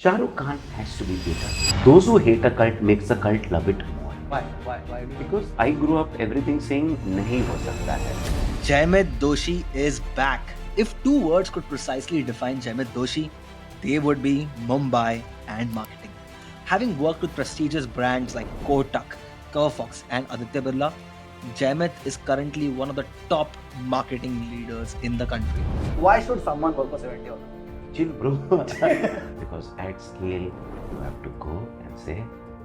Shah Rukh Khan has to be hated. Those who hate a cult makes the cult love it more. Why? Because I grew up everything saying नहीं हो सकता है. Jaimit Doshi is back. If two words could precisely define Jaimit Doshi, they would be Mumbai and marketing. Having worked with prestigious brands like Kotak, Fox, and Aditya Birla, Jaimit is currently one of the top marketing leaders in the country. Why should someone work for 70 hours? Chill bro. Because at scale you have to go and say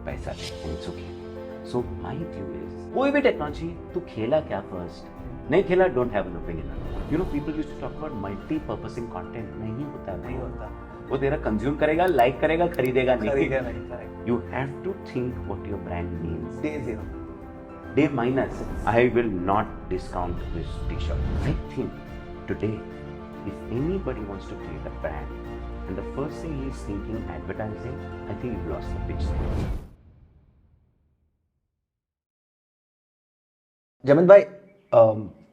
पैसा दे and it's okay. So my view is कोई भी technology तू खेला क्या first नहीं खेला don't have an opinion. You know people used to talk about multipurposing content. नहीं होता. वो तेरा कंज्यूम करेगा, लाइक करेगा, खरीदेगा नहीं. You have to think what your brand means. Day zero. Day minus. I will not discount this t-shirt. I think today if anybody wants to create a brand and the first thing he is thinking advertising, I think you've lost the pitch. Jaimit bhai,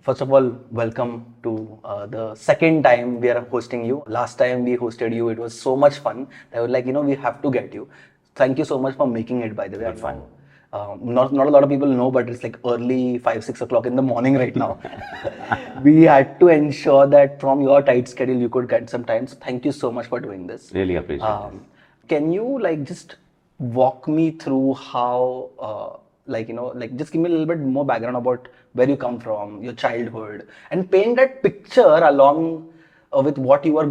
first of all, welcome to the second time we are hosting you. Last time we hosted you, it was so much fun. I was like, we have to get you. Thank you so much for making it, by the way. Good fun. Not a lot of people know, but it's like early 5-6 o'clock in the morning right now. We had to ensure that from your tight schedule you could get some time. So thank you so much for doing this. Really appreciate it. Can you just walk me through how just give me a little bit more background about where you come from, your childhood, and paint that picture along with what you were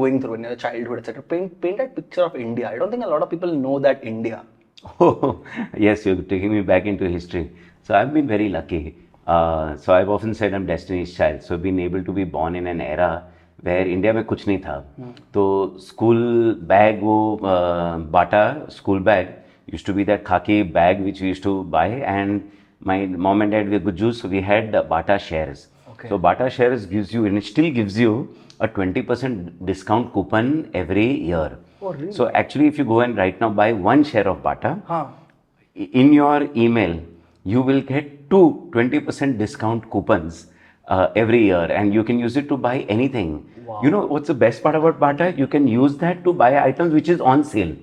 going through in your childhood, etc. Paint that picture of India. I don't think a lot of people know that India. Oh, yes, you're taking me back into history. So I've been very lucky. So I've often said I'm Destiny's child. So I've been able to be born in an era where India में कुछ नहीं था. तो school bag वो बाटा school bag used to be that khaki bag which we used to buy, and my mom and dad were good Jews, so we had Bata shares. Okay. So Bata shares gives you, and it still gives you a 20% discount coupon every year. Oh, really? So actually, if you go and right now buy one share of Bata, in your email, you will get 20% discount coupons every year, and you can use it to buy anything. Wow. You know what's the best part about Bata? You can use that to buy items which is on sale.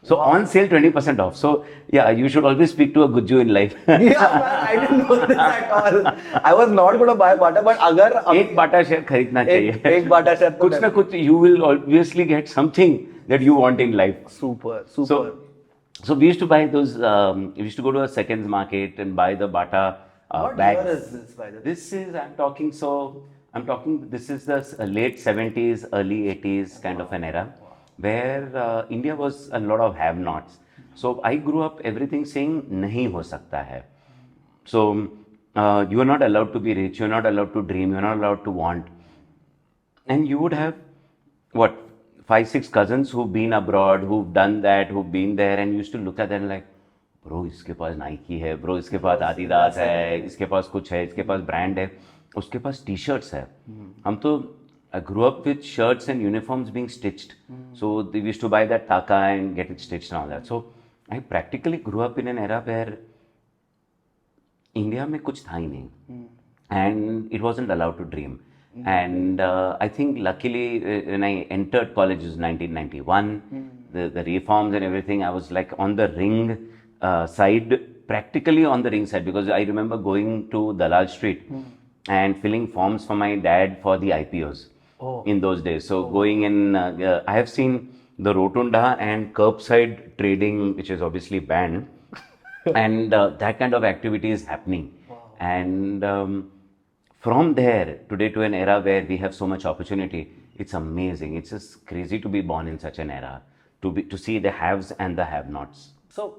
So on sale, 20% off. So yeah, you should always speak to a good Jew in life. Yeah, man, I didn't know this at all. I was not going to buy Bata, but अगर एक Bata share खरीदना चाहिए. एक Bata share कुछ ना कुछ you will obviously get something that you want in life. Super. So we used to buy those. We used to go to a seconds market and buy the Bata what bags. year is this, by the way? This is I'm talking. This is the late 70s, early 80s kind of an era where India was a lot of have-nots. So I grew up everything saying नहीं हो सकता है. So you are not allowed to be rich. You are not allowed to dream. You are not allowed to want. And you would have what 5-6 cousins who've been abroad, who've done that, who've been there, and used to look at them like, bro, इसके पास Nike है, bro, इसके पास Adidas है, इसके पास कुछ है, इसके पास brand है, उसके पास T-shirts है. हम तो I grew up with shirts and uniforms being stitched. So they used to buy that taka and get it stitched and all that. So I practically grew up in an era where India में कुछ था ही नहीं, and it wasn't allowed to dream. And I think luckily when I entered college, it was 1991, the reforms and everything, I was like on the ring side, practically on the ring side, because I remember going to Dalal Street and filling forms for my dad for the IPOs in those days. So going in, I have seen the rotunda and curbside trading, which is obviously banned, and that kind of activity is happening. And from there today to an era where we have so much opportunity, it's amazing. It's just crazy to be born in such an era, to see the haves and the have-nots. So,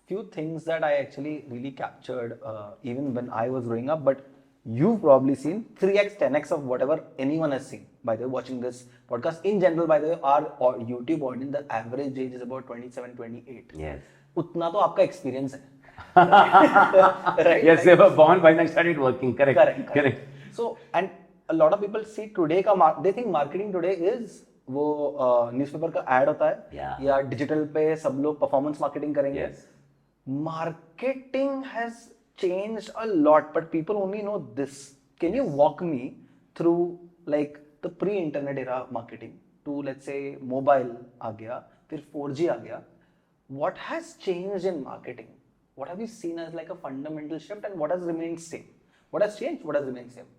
few things that I actually really captured even when I was growing up, but you've probably seen 3x, 10x of whatever anyone has seen. By the way, watching this podcast in general, by the way, our YouTube audience, the average age is about 27, 28. Yes. उतना तो आपका experience है. Right? Yes, they were born when I started working. Correct. So, and a lot of people see today they think marketing today is वो newspaper का ad होता है या digital पे सब लोग performance marketing करेंगे. Yes. Marketing has changed a lot, but people only know this. Can you walk me through like the pre-internet era of marketing to to let's say mobile आ गया, फिर 4G आ गया, what has changed in marketing? What have you seen as like a fundamental shift, and what has remained same? What has changed? What has remained same?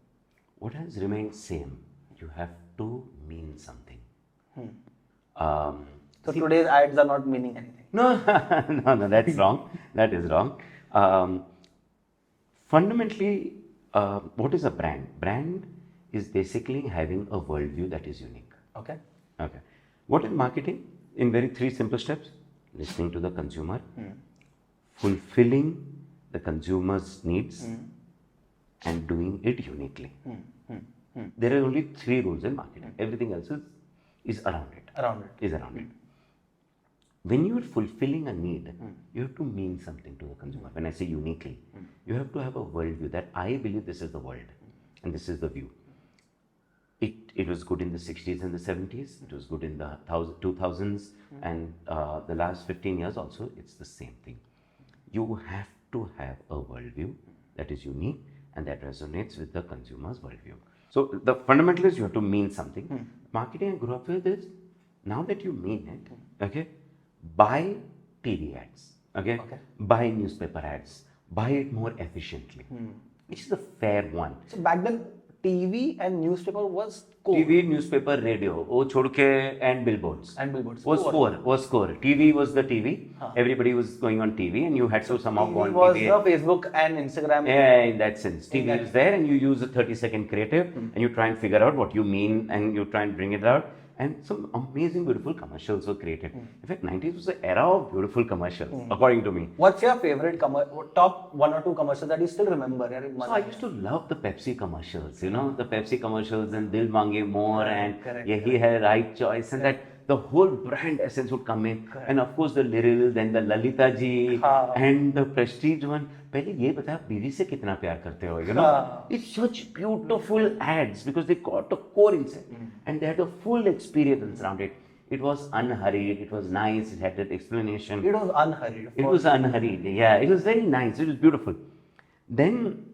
What has remained same? You have to mean something. So today's ads are not meaning anything. No, no, that's wrong. That is wrong. Fundamentally, what is a brand? Brand is basically having a worldview that is unique. Okay. Okay. What is marketing? In very three simple steps: listening to the consumer, fulfilling the consumer's needs, and doing it uniquely. There are only three rules in marketing. Everything else is around it. Is around it. When you are fulfilling a need, you have to mean something to the consumer. When I say uniquely, you have to have a worldview that I believe this is the world and this is the view. It was good in the 60s and the 70s. It was good in the 2000s, and the last 15 years also, it's the same thing. You have to have a worldview that is unique and that resonates with the consumer's worldview. So the fundamental is you have to mean something. Marketing I grew up with is, now that you mean it, okay, buy TV ads, okay? Buy newspaper ads, buy it more efficiently, which is the fair one. So back then, TV and newspaper was core. TV, newspaper, radio, and billboards. Was core. TV was the TV. Everybody was going on TV, and you had to somehow go on was TV. The Facebook and Instagram. Yeah, in that sense. TV is there, and you use a 30-second creative, and you try and figure out what you mean, and you try and bring it out. And some amazing, beautiful commercials were created. In fact, 90s was the era of beautiful commercials, according to me. What's your favorite top one or two commercials that you still remember? So I used to love the Pepsi commercials, you know, the Pepsi commercials and Dil Mange More and He Hai Right Choice, and that the whole brand essence would come in. And of course the Liril, then the Lalita ji, and the Prestige one. पहले ये बता बीवी से कितना प्यार करते हो, you know? It's such beautiful ads because they got a core inside and they had a full experience around it. It was unhurried, it was nice, it had that explanation. It was unhurried. It was unhurried, yeah. It was very nice, it was beautiful. Then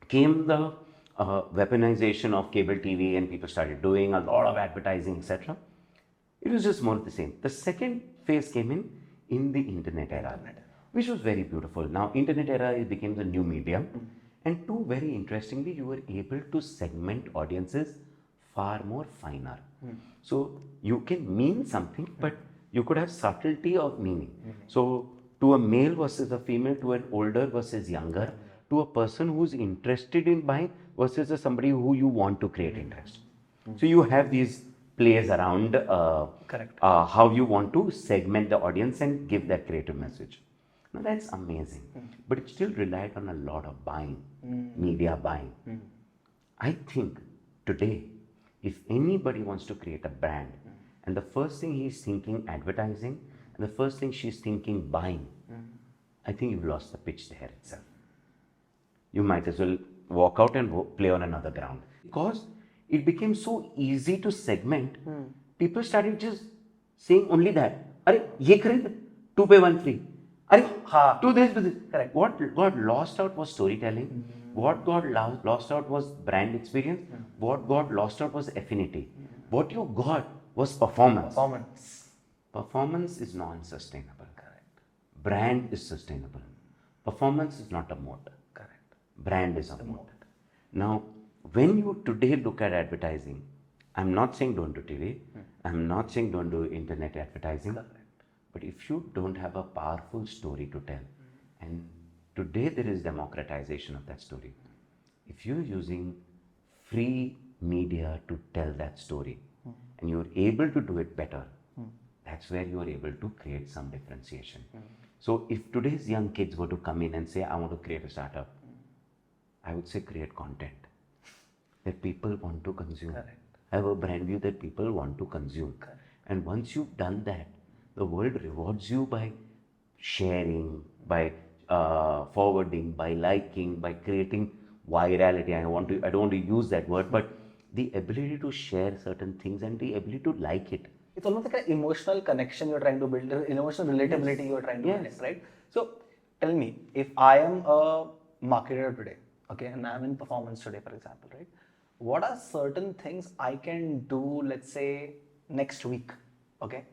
came the weaponization of cable TV and people started doing a lot of advertising, etc. It was just more of the same. The second phase came in the internet era, which was very beautiful. Now, internet era, it became the new medium. And two, very interestingly, you were able to segment audiences far more finer. So, you can mean something, but you could have subtlety of meaning. So, to a male versus a female, to an older versus younger, to a person who's interested in buying versus somebody who you want to create interest. So, you have these plays around how you want to segment the audience and give that creative message. Now that's amazing, but it still relied on a lot of buying, media buying. I think today, if anybody wants to create a brand, and the first thing he's thinking advertising, and the first thing she's thinking buying, I think you've lost the pitch there itself. You might as well walk out and play on another ground. Because it became so easy to segment, people started just saying only that. Arey, ye kharid, 2 pay 1 free. Do this. Correct. What got lost out was storytelling. What got lost out was brand experience. What got lost out was affinity. What you got was performance. Performance is non-sustainable. Correct. Brand is sustainable. Performance is not a mode. Correct. Brand is a mode. Now, when you today look at advertising, I'm not saying don't do TV. I'm not saying don't do internet advertising. Correct. But if you don't have a powerful story to tell, and today there is democratization of that story. If you're using free media to tell that story, and you're able to do it better, that's where you're able to create some differentiation. So if today's young kids were to come in and say, I want to create a startup, I would say create content that people want to consume. Correct. Have a brand view that people want to consume. Correct. And once you've done that, the world rewards you by sharing, by forwarding, by liking, by creating virality. I don't want to use that word, but the ability to share certain things and the ability to like it. It's almost like an emotional connection you're trying to build, emotional relatability you're trying to build, right? So tell me, if I am a marketer today, okay, and I'm in performance today, for example, right? What are certain things I can do, let's say, next week, okay,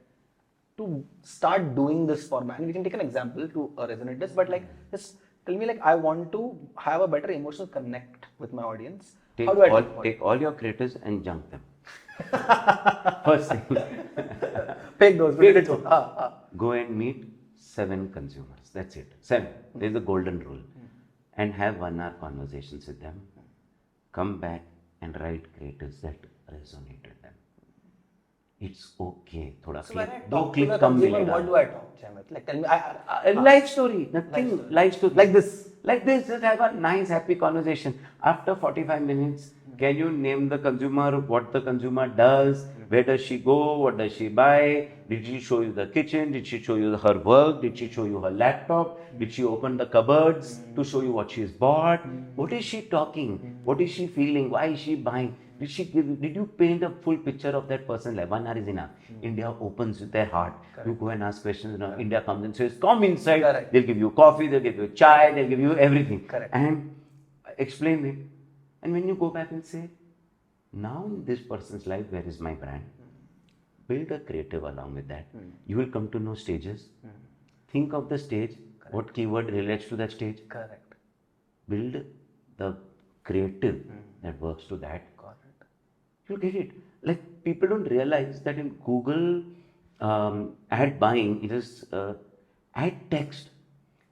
to start doing this format. And we can take an example to resonate this, but like just tell me like I want to have a better emotional connect with my audience. How do I do it? Take all your creators and junk them. First thing. Take those. Take it. Go and meet 7 consumers. That's it. 7. There's the golden rule. And have 1 hour conversations with them. Come back and write creators that resonate with them. It's okay. Thoda So when I click. talk to click the come consumer, milega. what do I talk, Jaimit? Like tell me, A life story, nothing. Life story. Like this. Like this, just have a nice, happy conversation. After 45 minutes, can you name the consumer, what the consumer does, where does she go, what does she buy, did she show you the kitchen, did she show you her work, did she show you her laptop, did she open the cupboards to show you what she's bought, what is she talking, what is she feeling, why is she buying, did you paint a full picture of that person's life? 1 hour is enough. India opens with their heart. You go and ask questions. India comes and says, come inside. Correct. They'll give you coffee, they'll give you chai, they'll give you everything. Correct. And explain it. And when you go back and say, now in this person's life, where is my brand? Build a creative along with that. You will come to know stages. Think of the stage. Correct. What keyword relates to that stage. Correct. Build the creative that works to that. You'll get it. Like people don't realize that in Google ad buying, it is ad text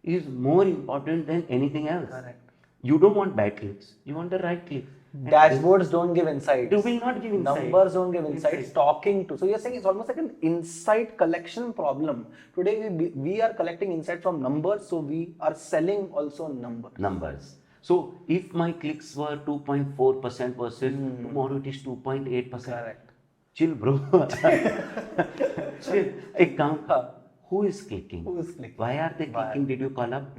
is more important than anything else. Correct. You don't want bad clicks. You want the right click. Dashboards don't give insights. They will not give insight. Numbers don't give insights. Talking to. So you're saying it's almost like an insight collection problem. Today we are collecting insight from numbers, so we are selling also numbers. So if my clicks were 2.4% versus tomorrow it is 2.8%. Correct. Chill, bro. Chill. Ek kaam. Who is clicking? Who is clicking? Why are they clicking? Did you call up?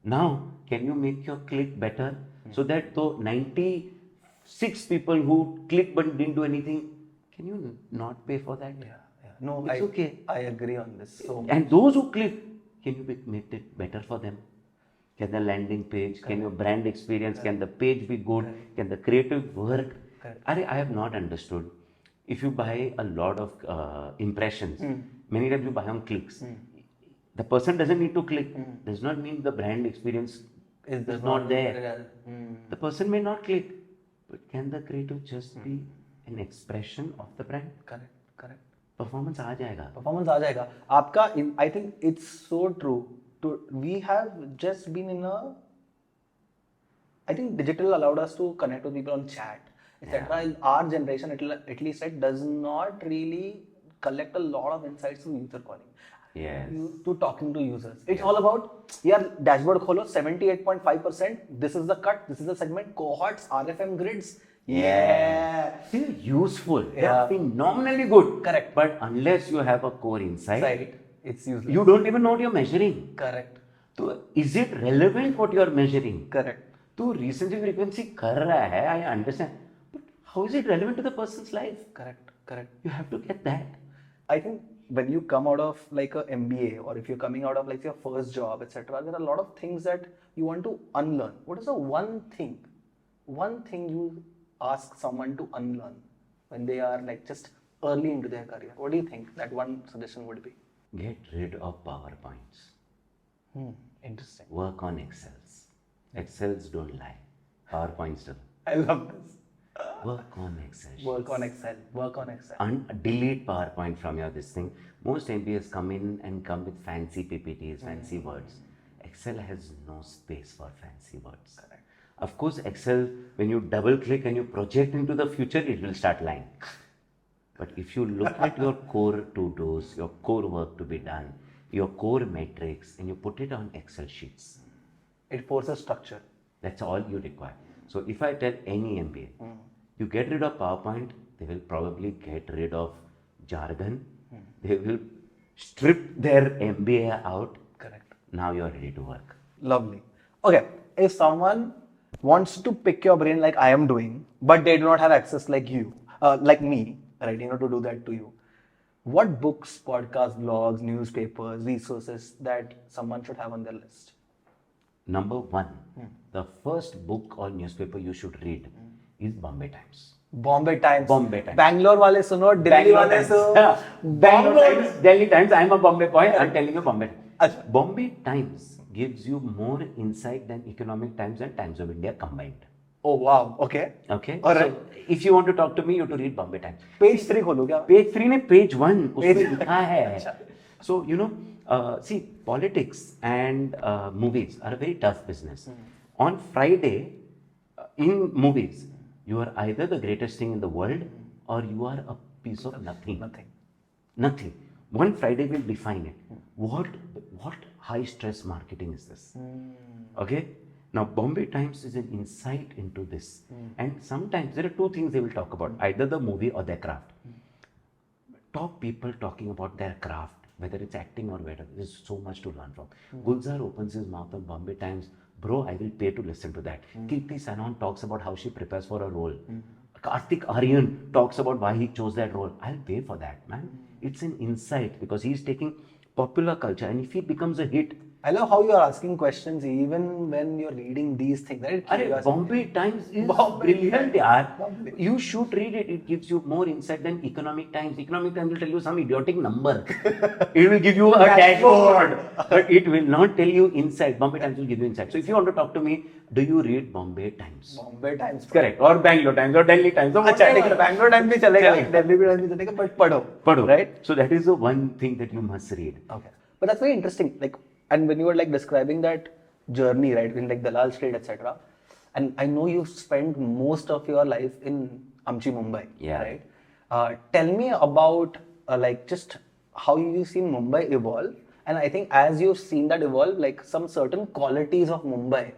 Now, can you make your click better so that though 96 people who clicked but didn't do anything, can you not pay for that? Yeah. No, It's okay. I agree on this. So And those who click, can you make it better for them? Can the landing page, can your brand experience, can the page be good, can the creative work? I have not understood. If you buy a lot of impressions, many times you buy on clicks. The person doesn't need to click. Does not mean the brand experience is not there. The person may not click, but can the creative just be an expression of the brand? Correct. Performance आ जाएगा. Performance आ जाएगा. आपका, I think it's so true. We have just been in I think digital allowed us to connect with people on chat, etc. Our generation, at least, right, does not really collect a lot of insights through user calling. Yes. To talking to users. It's all about, dashboard kholo, 78.5%. This is the cut, this is the segment, cohorts, RFM grids. Yeah. They're useful. They're phenomenally good. Correct. But unless you have a core insight, it's useless. you don't even know what you're measuring. Correct. So is it relevant what you're measuring? Correct. तो recency frequency कर रहा है, I understand. But how is it relevant to the person's life? Correct. You have to get that. I think when you come out of like a MBA, or if you're coming out of like your first job, etc., there are a lot of things that you want to unlearn. What is the one thing you ask someone to unlearn when they are like just early into their career? What do you think that one suggestion would be? Get rid of PowerPoints. Interesting. Work on Excels. Excels don't lie. PowerPoints do. I love this. Work on Excel. Work on Excel. Delete PowerPoint from your this thing. Most MBAs come with fancy PPTs, fancy words. Excel has no space for fancy words. Correct. Of course, Excel, when you double click and you project into the future, it will start lying. But if you look at your core to-dos, your core work to be done, your core metrics, and you put it on Excel sheets, it forces structure. that's all you require. So if I tell any MBA, you get rid of PowerPoint, they will probably get rid of jargon. They will strip their MBA out. Correct. Now you're ready to work. Lovely. Okay, if someone wants to pick your brain like I am doing, but they do not have access like you, like me, right, to do that to you, what books, podcasts, blogs, newspapers, resources that someone should have on their list? Number one, the first book or newspaper you should read is Bombay Times. Bombay Times. Bombay Times. Bangalore wale suno, Delhi Bangalore wale Times. suno. Bangalore Times, Delhi Times. I'm a Bombay boy. I'm telling you Bombay. Achha. Bombay Times gives you more insight than Economic Times and Times of India combined. Oh wow. Okay. Okay. Alright. So if you want to talk to me, you have to read Bombay Times. Page 3 खोलो क्या? Page 3 ने page 1 उसमें लिखा है. So you know, see, politics and movies are a very tough business. On Friday, in movies, you are either the greatest thing in the world or you are a piece of nothing. Nothing. One Friday will define it. What high stress marketing is this? Okay. Now, Bombay Times is an insight into this. And sometimes there are two things they will talk about, either the movie or their craft. People talking about their craft, whether it's acting or whatever, there's so much to learn from. Gulzar opens his mouth on Bombay Times. Bro, I will pay to listen to that. Kirti Sanon talks about how she prepares for a role. Karthik Aryan talks about why he chose that role. I'll pay for that, man. It's an insight because he's taking popular culture, and if he becomes a hit. I love how you are asking questions even when you're reading these things. Right? Bombay Times is brilliant, yaar. You should read it. It gives you more insight than Economic Times. Economic Times will tell you some idiotic number. It will give you a dashboard, but it will not tell you insight. Bombay Times will give you insight. So if you want to talk to me, do you read Bombay Times? Bombay Times. Correct. Or Bangalore Times or Delhi Times. So अच्छा, Bangalore Times भी चलेगा, Delhi Times भी चलेगा, but पढ़ो. Right? So that is the one thing that you must read. Okay. But that's very interesting. Like, and when you were like describing that journey, right, in like Dalal Street, etc. And I know you spent most of your life in Amchi, Mumbai. Yeah. Right. Tell me about like just how you've seen Mumbai evolve. And I think as you've seen that evolve, like some certain qualities of Mumbai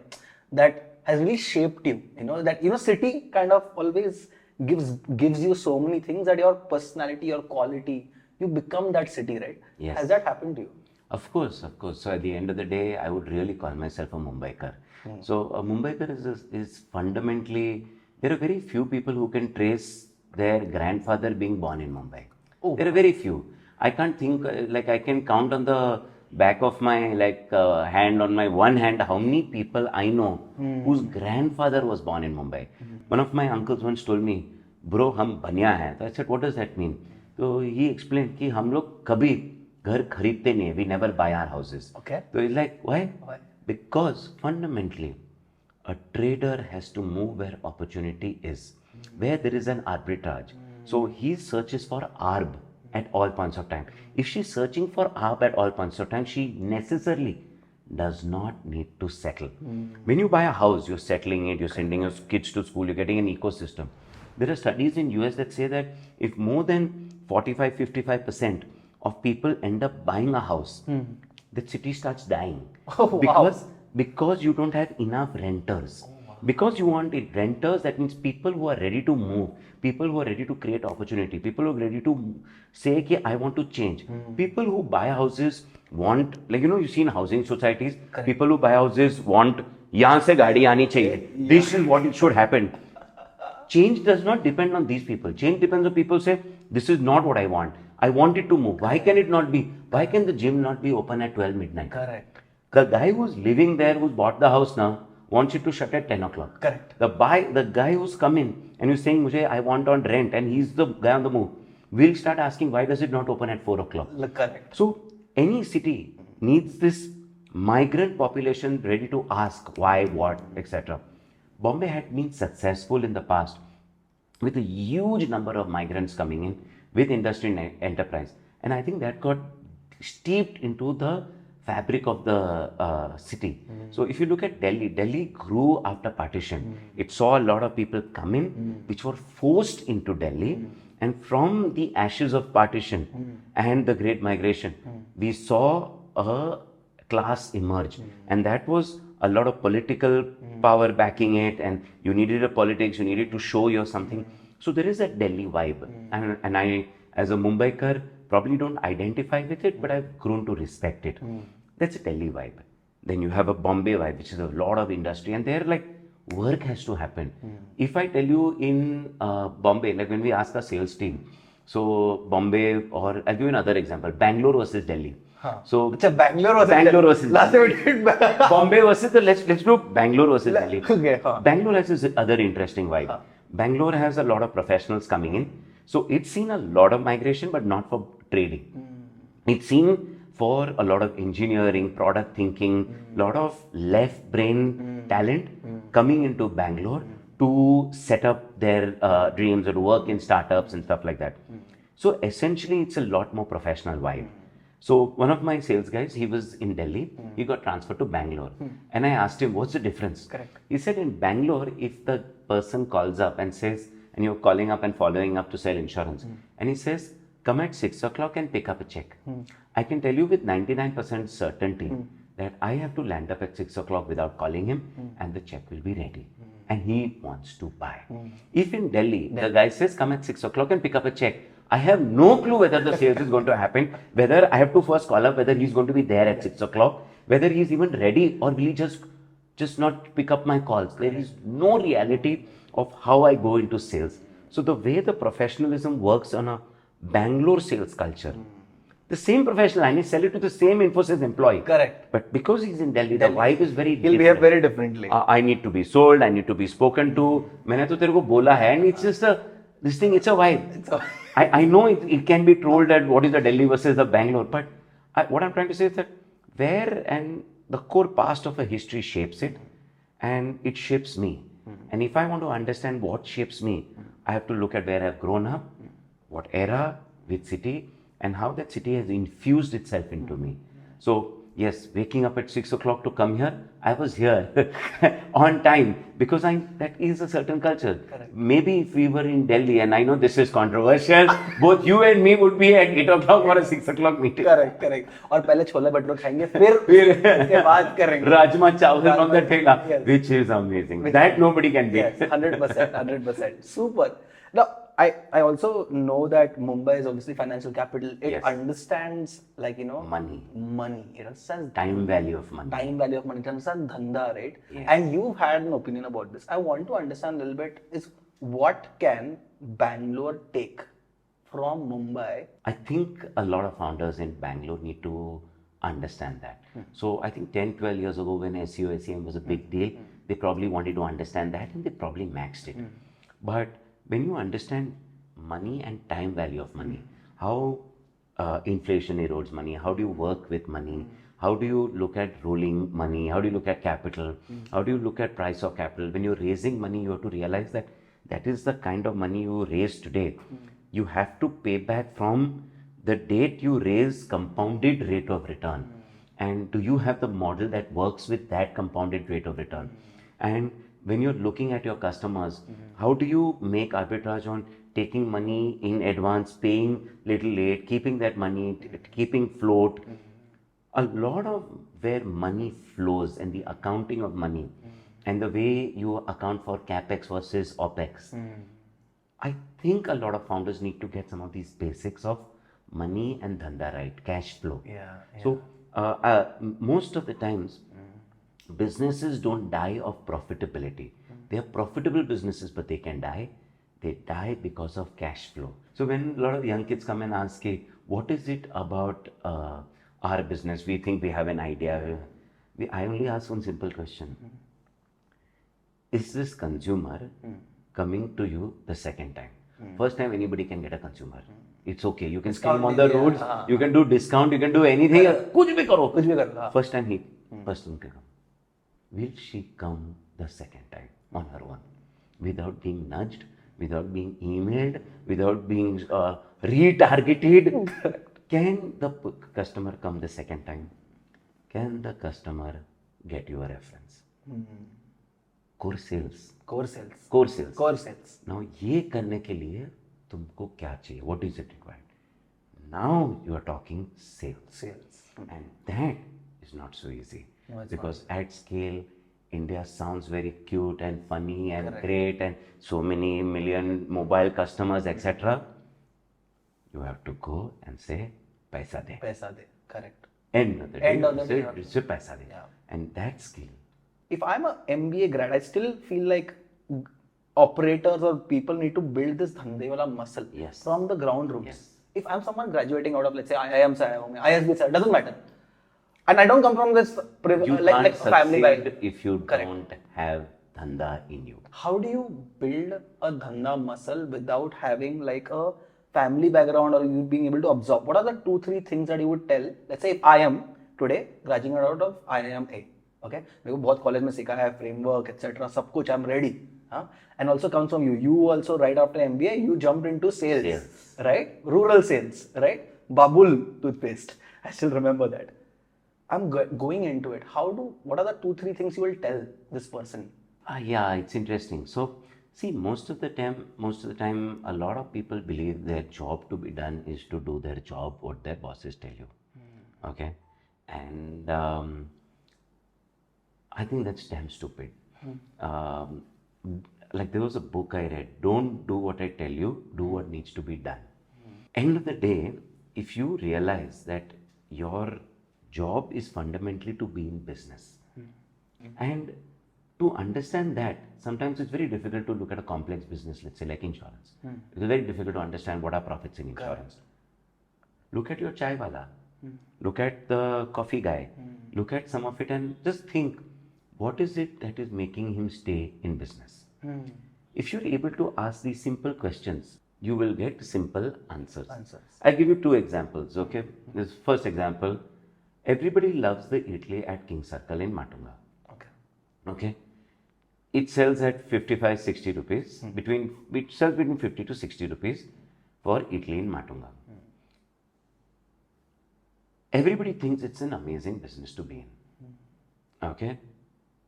that has really shaped you. You know that city kind of always gives you so many things that your personality, your quality, you become that city, right? Yes. Has that happened to you? Of course. So at the end of the day, I would really call myself a Mumbaikar. So a Mumbaikar is fundamentally, there are very few people who can trace their grandfather being born in Mumbai. Oh. There are very few. I can't think, I can count on the back of my hand, on my one hand, how many people I know whose grandfather was born in Mumbai. One of my uncles once told me, bro, hum banya hai. So I said, what does that mean? So he explained कि हम लोग कभी घर खरीदते नहीं है. We never buy our houses. Okay. So it's like, why? Because fundamentally, a trader has to move where opportunity is, where there is an arbitrage. So he searches for arb at all points of time. If she's searching for arb at all points of time, she necessarily does not need to settle. When you buy a house, you're settling it, you're sending your kids to school, you're getting an ecosystem. There are studies in US that say that if more than 45-55% of people end up buying a house, the city starts dying. Because you don't have enough renters. Because you want renters, that means people who are ready to move, people who are ready to create opportunity, people who are ready to say, okay, I want to change. People who buy houses want, you've seen housing societies, correct. People who buy houses want, yahan se gaadi aani chahiye. Yeah. This is what it should happen. Change does not depend on these people. Change depends on people say, this is not what I want. I want it to move. Why can it not be? Why can the gym not be open at 12 midnight? Correct. The guy who's living there, who's bought the house now, wants it to shut at 10 o'clock. Correct. The guy who's come in and who's saying, Mujhe, I want on rent, and he's the guy on the move, will start asking, why does it not open at 4 o'clock? Correct. So, any city needs this migrant population ready to ask why, what, etc. Bombay had been successful in the past with a huge number of migrants coming in with industry and enterprise. And I think that got steeped into the fabric of the city. So if you look at Delhi grew after partition. It saw a lot of people come in, which were forced into Delhi. And from the ashes of partition and the Great Migration, we saw a class emerge. And that was a lot of political power backing it, and you needed a politics, you needed to show your something. So there is a Delhi vibe. And I, as a Mumbaikar, probably don't identify with it, but I've grown to respect it. That's a Delhi vibe. Then you have a Bombay vibe, which is a lot of industry, and there work has to happen. If I tell you in Bombay, when we ask our sales team, so Bombay, or I'll give you another example, Bangalore versus Delhi. So Bangalore versus last time we did Bombay versus let's do Bangalore versus Delhi. Okay, Bangalore has this other interesting vibe. Bangalore has a lot of professionals coming in. So it's seen a lot of migration, but not for trading. It's seen for a lot of engineering, product thinking, lot of left brain talent coming into Bangalore to set up their dreams or to work in startups and stuff like that. So essentially, it's a lot more professional vibe. So one of my sales guys, he was in Delhi, he got transferred to Bangalore. And I asked him, what's the difference? Correct. He said in Bangalore, if the person calls up and says, and you're calling up and following up to sell insurance, and he says, come at 6 o'clock and pick up a check. I can tell you with 99% certainty that I have to land up at 6 o'clock without calling him and the check will be ready. And he wants to buy. If in Delhi, the guy says, come at 6 o'clock and pick up a check, I have no clue whether the sales is going to happen, whether I have to first call up, whether he's going to be there at 6 o'clock, whether he's even ready or will he just not pick up my calls. There is no reality of how I go into sales. So the way the professionalism works on a Bangalore sales culture, the same professional, I need to sell it to the same Infosys employee. Correct. But because he's in Delhi, the vibe is very He'll different. behave very differently. I need to be sold, I need to be spoken to. मैंने तो तेरे को बोला है, and it's just this thing, it's a vibe. I know it can be told that what is the Delhi versus the Bangalore, but what I'm trying to say is that where and the core past of a history shapes it, and it shapes me. And if I want to understand what shapes me, I have to look at where I've grown up, what era, which city, and how that city has infused itself into me. So yes, waking up at 6 o'clock to come here, I was here on time because that is a certain culture. Correct. Maybe if we were in Delhi, and I know this is controversial, both you and me would be at 8 o'clock for a 6 o'clock meeting. Correct. और पहले छोले भटूरे खाएंगे, फिर उसके बाद करेंगे. Rajma chawal from the thela, Yes. which is amazing. That nobody can beat. Yes, 100%. Super. Now, I also know that Mumbai is obviously financial capital. It Yes. understands Money. It understands Time value of money. Time value of money. It understands dhandha, right? Yes. And you've had an opinion about this. I want to understand a little bit is what can Bangalore take from Mumbai? I think a lot of founders in Bangalore need to understand that. So I think 10, 12 years ago when SEO, SEM was a big deal, they probably wanted to understand that and they probably maxed it. But when you understand money and time value of money, how inflation erodes money, how do you work with money, how do you look at rolling money, how do you look at capital, how do you look at price of capital? When you're raising money, you have to realize that that is the kind of money you raise today. You have to pay back from the date you raise compounded rate of return. And do you have the model that works with that compounded rate of return? And when you're looking at your customers, how do you make arbitrage on taking money in advance, paying little late, keeping that money, keeping float? A lot of where money flows and the accounting of money and the way you account for capex versus opex. I think a lot of founders need to get some of these basics of money and dhandha right, cash flow. So most of the times, businesses don't die of profitability. They are profitable businesses, but they can die. They die because of cash flow. So when a lot of young kids come and ask, hey, what is it about our business? We think we have an idea. I only ask one simple question. Is this consumer coming to you the second time? First time anybody can get a consumer. It's okay. You can scream on the roads. You can do discount. You can do anything. कुछ भी करो. First time he person can come. Will she come the second time on her own? Without being nudged, without being emailed, without being retargeted? Can the customer come the second time? Can the customer get you a reference? Core sales. Now ये करने के लिए तुमको क्या चाहिए? What is it required? Now you are talking sales. And that is not so easy. Because at scale, India sounds very cute and funny and great and so many million mobile customers, etc. You have to go and say, paisa de. Correct. End of the day, say paisa de. And that skill. If I'm a MBA grad, I still feel like operators or people need to build this dhandhe wala muscle from the ground roots. If I'm someone graduating out of, let's say, IIM se aaya hoon, ISB se, doesn't matter. And I don't come from this You like can't family succeed background. if you don't have Dhandha in you. How do you build a Dhandha muscle without having like a family background or you being able to absorb? What are the 2-3 things that you would tell? Let's say if I am today graduating out of IIMA, okay, मेरे को बहुत college में सीखा है framework etc. सब कुछ I'm ready, huh? And also comes from you. You also right after MBA you jumped into sales, right? Rural sales, right? Babul toothpaste. I still remember that. I'm going into it. What are the 2-3 things you will tell this person? Yeah, it's interesting. So, see, most of the time, a lot of people believe their job to be done is to do their job, what their bosses tell you. Okay? And I think that's damn stupid. Like there was a book I read, don't do what I tell you, do what needs to be done. End of the day, if you realize that your job is fundamentally to be in business, and to understand that, sometimes it's very difficult to look at a complex business, let's say like insurance. It's very difficult to understand what are profits in insurance. Look at your chai wala, look at the coffee guy, look at some of it and just think, what is it that is making him stay in business? If you're able to ask these simple questions, you will get simple answers. I'll give you 2 examples, okay? This first example, everybody loves the idli at King Circle in Matunga. Okay? It sells at 55-60 rupees. It sells between 50 to 60 rupees for idli in Matunga. Everybody thinks it's an amazing business to be in. Okay?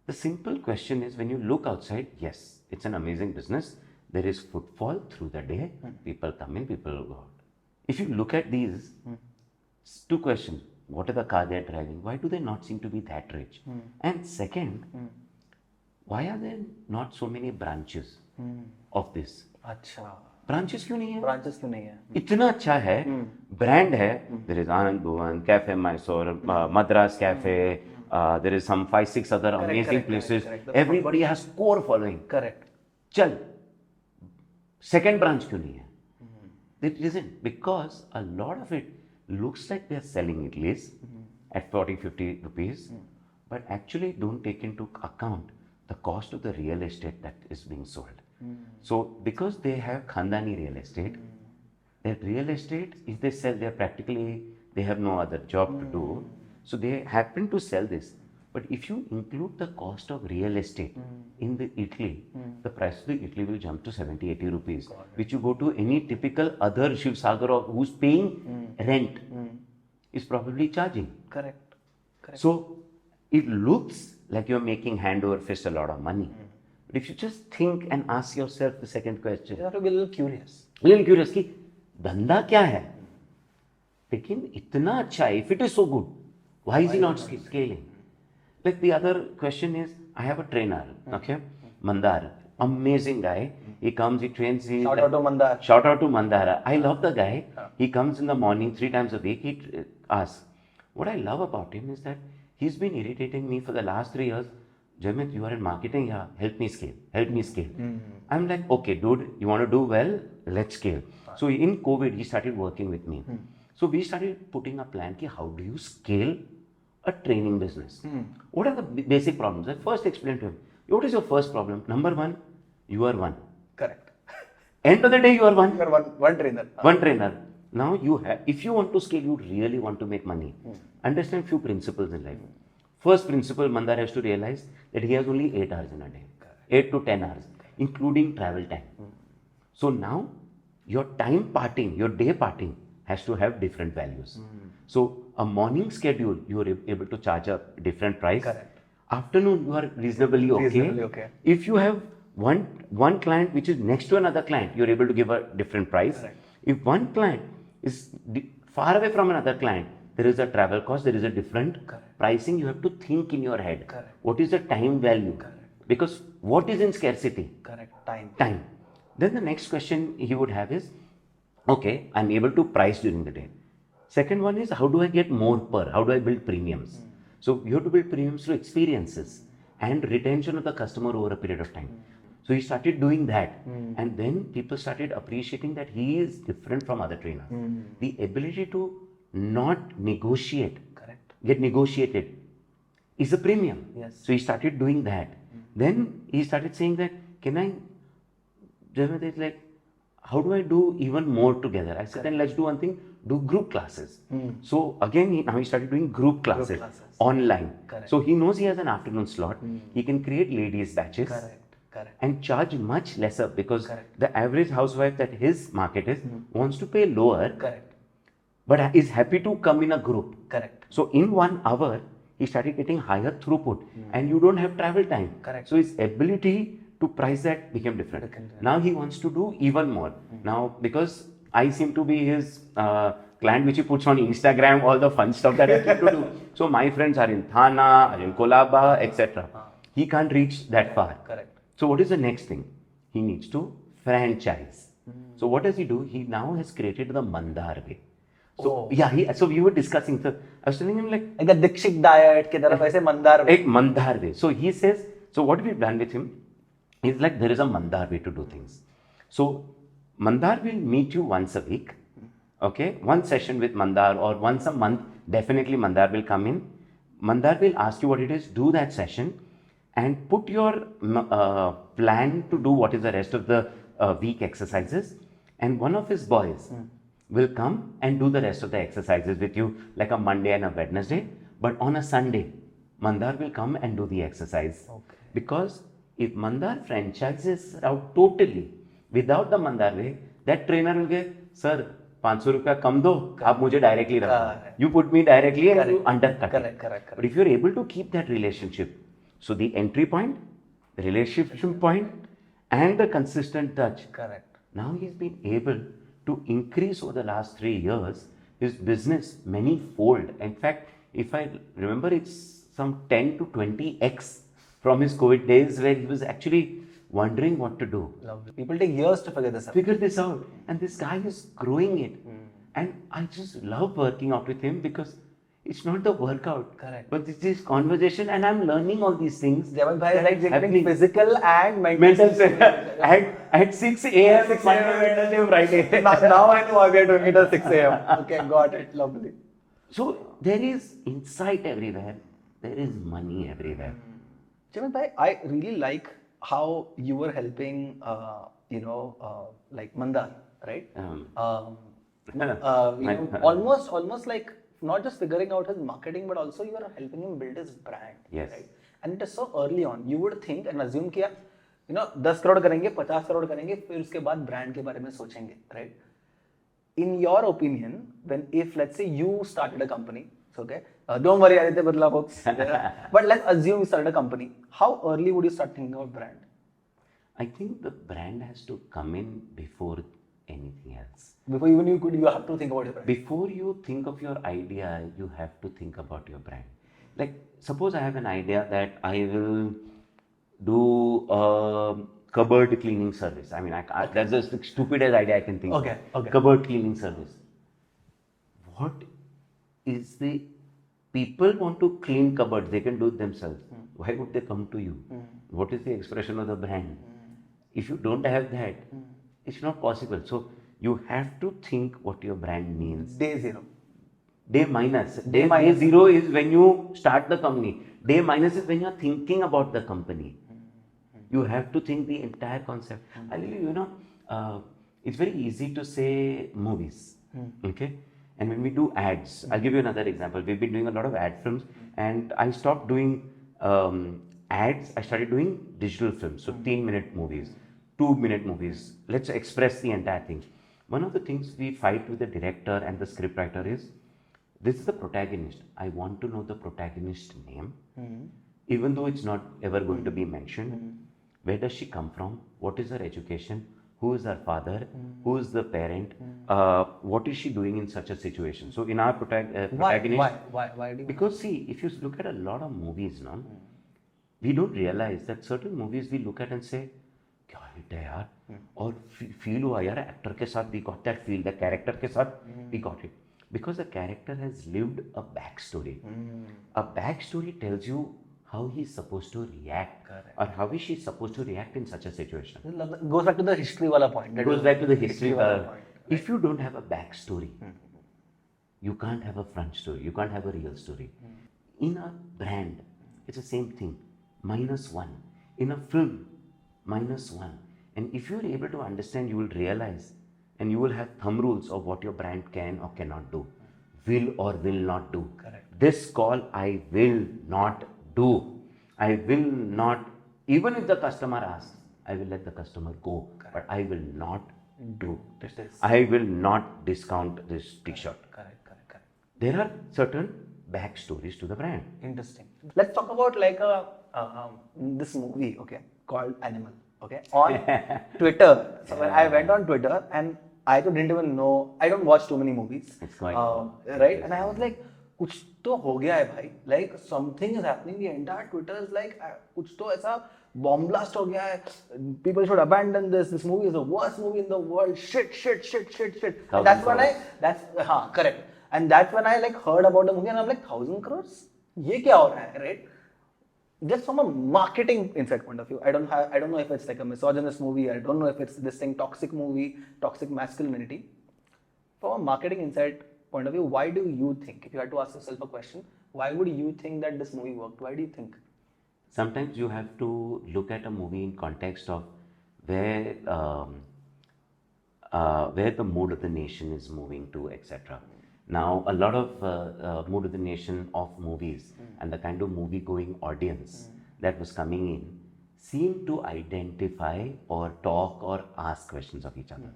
The simple question is, when you look outside, yes, it's an amazing business. There is footfall through the day. People come in, people go out. If you look at these, 2 questions. What are the car they're driving? Why do they not seem to be that rich? And second, why are there not so many branches of this? Branches क्यों नहीं है? इतना अच्छा है, brand है. There is Anand Bhuvan, Cafe Mysore, Madras Cafe. There is some 5-6 other amazing places. Everybody has core following. Correct. चल, second branch क्यों नहीं है? It isn't, because a lot of it looks like they are selling idlis at 40-50 rupees, but actually don't take into account the cost of the real estate that is being sold. So because they have Khandani real estate, that real estate, if they sell, they have no other job to do. So they happen to sell this. But if you include the cost of real estate in the idli, the price of the idli will jump to 70-80 rupees, which you go to any typical other Shiv Sagar who's paying rent is probably charging. Correct. So it looks like you're making hand over fist a lot of money. But if you just think and ask yourself the second question, you have to be a little curious. कि धंधा क्या है? लेकिन इतना अच्छा है, if it is so good, why is he not scaling? Like the other question is, I have a trainer, okay, Mandaar, amazing guy. He comes, he trains. Shout out to Mandaar. Shout out to Mandaar. I love the guy. He comes in the morning 3 times a week. He asks. What I love about him is that he's been irritating me for the last 3 years. Jaimit, you are in marketing, yeah, help me scale. I'm like, okay, dude, you want to do well, let's scale. So in COVID, he started working with me. So we started putting a plan, how do you scale a training business? What are the basic problems? I first explained to him, what is your first problem? Number 1, you are one. Correct. End of the day, you are one. You are one trainer. One trainer. Now you have, if you want to scale, you really want to make money. Understand few principles in life. First principle, Mandaar has to realize that he has only 8 hours in a day. 8 to 10 hours, including travel time. So now, your time parting, your day parting has to have different values. So a morning schedule, you are able to charge a different price. Correct. Afternoon, you are reasonably okay. If you have one client which is next to another client, you are able to give a different price. Correct. If one client is far away from another client, there is a travel cost, there is a different pricing. You have to think in your head. Correct. What is the time value? Correct. Because what is in scarcity? Correct. Time. Then the next question he would have is, okay, I'm able to price during the day. Second one is, how do I get more per? How do I build premiums? So you have to build premiums through experiences and retention of the customer over a period of time. So he started doing that, and then people started appreciating that he is different from other trainers. The ability to not negotiate, get negotiated, is a premium. Yes. So he started doing that. Then he started saying that, can I, Jaimit is like, how do I do even more together? I said, then let's do one thing, do group classes. So again, now he started doing group classes, online. Correct. So he knows he has an afternoon slot. He can create ladies batches. Correct. And charge much lesser, because Correct. the average housewife that his market is wants to pay lower, Correct. but is happy to come in a group. Correct. So in 1 hour, he started getting higher throughput, and you don't have travel time. Correct. So his ability to price that became different. Now he wants to do even more. Now, because I seem to be his client, which he puts on Instagram, all the fun stuff that I keep to do. So my friends are in Thana, are in Kolaba, etc. He can't reach that far. Correct. So what is the next thing? He needs to franchise. So what does he do? He now has created the Mandaar Way. So so we were discussing. So I was telling him like the Dikshit diet की तरफ ऐसे Mandar way. एक Mandar Way. So he says, so what we've done with him is like there is a Mandar Way to do things. So Mandar will meet you once a week. Okay, one session with Mandar, or once a month. Definitely Mandar will come in. Mandar will ask you what it is. Do that session and put your plan to do what is the rest of the week exercises, and one of his boys will come and do the rest of the exercises with you, like a Monday and a Wednesday. But on a Sunday, Mandar will come and do the exercise. Because if Mandar franchises out totally without the Mandar Way, that trainer will get, sir, 500 रुपया कम दो, आप मुझे directly रखो. You put me directly and you undercut it. Correct. But if you're able to keep that relationship, so the entry point, the relationship point, and the consistent touch. Correct. Now he's been able to increase over the last 3 years his business many fold. In fact, if I remember, it's some 10 to 20x from his COVID days, where he was actually wondering what to do. Lovely. People take years to figure this out. And this guy is growing it. And I just love working out with him, because it's not the workout, Correct. but it's this conversation, and I'm learning all these things. Jaimit bhai is that like are getting happening. physical and mental. at 6 a.m. Wednesday, Friday. Now I know why we are doing it at 6 a.m. Okay, got it. Lovely. So there is insight everywhere. There is money everywhere. Jaimit bhai, I really like how you were helping, like Mandar, right? Almost like not just figuring out his marketing, but also you are helping him build his brand. Yes. Right? And it is so early on. You would think and assume कि 10 crore करेंगे, 50 crore करेंगे, फिर उसके बाद brand के बारे में सोचेंगे, right? In your opinion, if let's say you started a company, so okay, don't worry, Aditya Birla folks, but let's assume you started a company. How early would you start thinking about brand? I think the brand has to come in before anything else. Before even you have to think about your brand. Before you think of your idea, you have to think about your brand. Like, suppose I have an idea that I will do a cupboard cleaning service. I mean, that's the stupidest idea I can think of. Okay. Cupboard cleaning service. What is the people want to clean cupboards? They can do it themselves. Why would they come to you? What is the expression of the brand? If you don't have that, it's not possible. So you have to think what your brand means. Day zero. Day minus. Day zero is when you start the company. Day minus is when you're thinking about the company. You have to think the entire concept. I'll tell you, it's very easy to say movies. Okay? And when we do ads, I'll give you another example. We've been doing a lot of ad films, and I stopped doing ads. I started doing digital films. So 3-minute movies, 2-minute movies. Let's express the entire thing. One of the things we fight with the director and the scriptwriter is, this is the protagonist. I want to know the protagonist name, even though it's not ever going to be mentioned. Where does she come from? What is her education? Who is her father? Who is the parent? What is she doing in such a situation? So in our protagonist... Why do you... Because see, if you look at a lot of movies now, we don't realize that certain movies we look at and say, क्या hit है यार, और feel हुआ यार actor के साथ we got that feel, the character के साथ we got it. Because the character has lived a backstory. A backstory tells you how he's supposed to react, or how is she supposed to react in such a situation. It goes back to the history wala point. If you don't have a backstory, you can't have a front story, you can't have a real story. In a brand, it's the same thing. -1. In a film, -1. And if you're able to understand, you will realize and you will have thumb rules of what your brand can or cannot do, will or will not do. Correct. This call I will not do. I will not, even if the customer asks, I will let the customer go, but I will not do this. I will not discount this t-shirt. Correct. There are certain backstories to the brand. Interesting. Let's talk about like this movie, okay, called Animal, okay, on Twitter. So when I went on Twitter and I didn't even know, I don't watch too many movies. It's quite right, and I was like, कुछ तो हो गया है भाई, like something is happening. The entire Twitter is like, कुछ तो ऐसा bomb blast हो गया है. People should abandon this. This movie is the worst movie in the world. Shit. And that's when correct. And that's when I like heard about the movie and I'm like, 1,000 crores? ये क्या हो रहा है, right? Just from a marketing insight point of view, I don't know if it's like a misogynist movie. I don't know if it's this thing toxic movie, toxic masculinity. From a marketing insight point of view, why do you think, if you had to ask yourself a question, why would you think that this movie worked? Why do you think? Sometimes you have to look at a movie in context of where the mood of the nation is moving to, etc. Now, a lot of mood of the nation of movies and the kind of movie-going audience that was coming in seemed to identify or talk or ask questions of each other.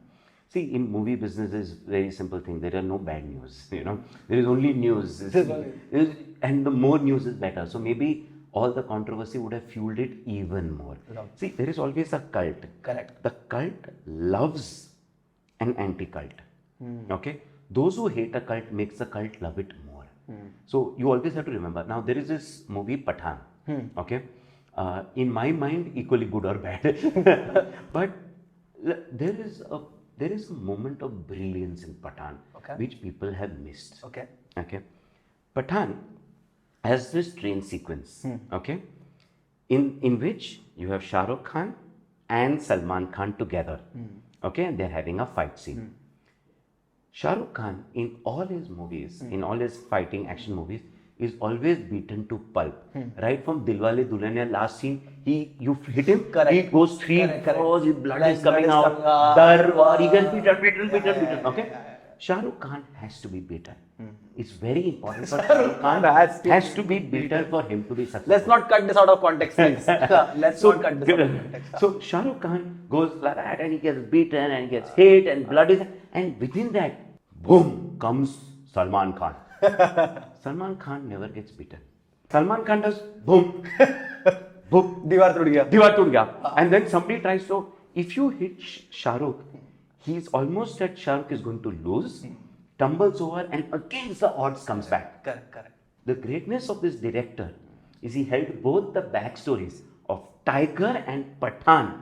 See, in movie business is very simple thing. There are no bad news, There is only news. And the more news is better. So maybe all the controversy would have fueled it even more. See, there is always a cult. Correct. The cult loves an anti-cult. Okay? Those who hate a cult makes the cult love it more. So you always have to remember. Now there is this movie Pathaan. Okay? In my mind, equally good or bad. But there is a moment of brilliance in Pathaan, which people have missed. Okay. Pathaan has this train sequence. Okay. In which you have Shah Rukh Khan and Salman Khan together. Okay, and they're having a fight scene. Shah Rukh Khan, in all his movies, in all his fighting action movies, is always beaten to pulp. Right from Dilwale Dulhaniya, last scene, you hit him, he goes three floors, his blood is coming out, dar, war, he gets beaten. Okay? Shah Rukh Khan has to be beaten. It's very important for Shah Rukh Khan has to be beaten for him to be successful. Let's not cut this out of context, please. Let's not cut this out of context. So Shah Rukh Khan goes like that and he gets beaten and gets hit and blood is, and within that, boom, comes Salman Khan. Salman Khan never gets beaten. Salman Khan does boom, boom, Diwar tood gaya. And then somebody tries to, if you hit Shah Rukh, he's almost that Shah Rukh is going to lose, tumbles over and against the odds comes back. Correct. The greatness of this director is he held both the backstories of Tiger and Pathaan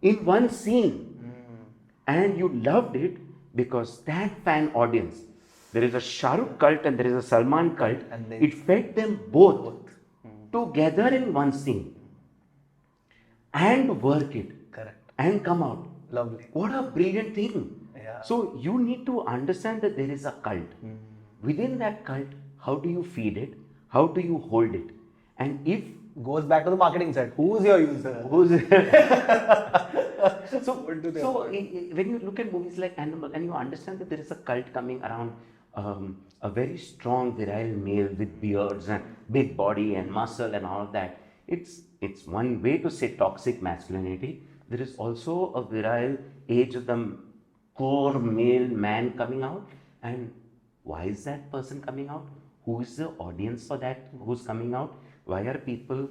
in one scene. And you loved it because that fan audience, there is a Shah Rukh cult and there is a Salman cult, and it fed them both together in one scene and work it and come out. Lovely. What a brilliant thing. Yeah. So you need to understand that there is a cult. Within that cult, how do you feed it? How do you hold it? And if goes back to the marketing side, who's your user? So when you look at movies like Animal and you understand that there is a cult coming around a very strong virile male with beards and big body and muscle and all of that, it's one way to say toxic masculinity. There is also a virile age of the core male man coming out. And why is that person coming out? Who is the audience for that? Who's coming out? Why are people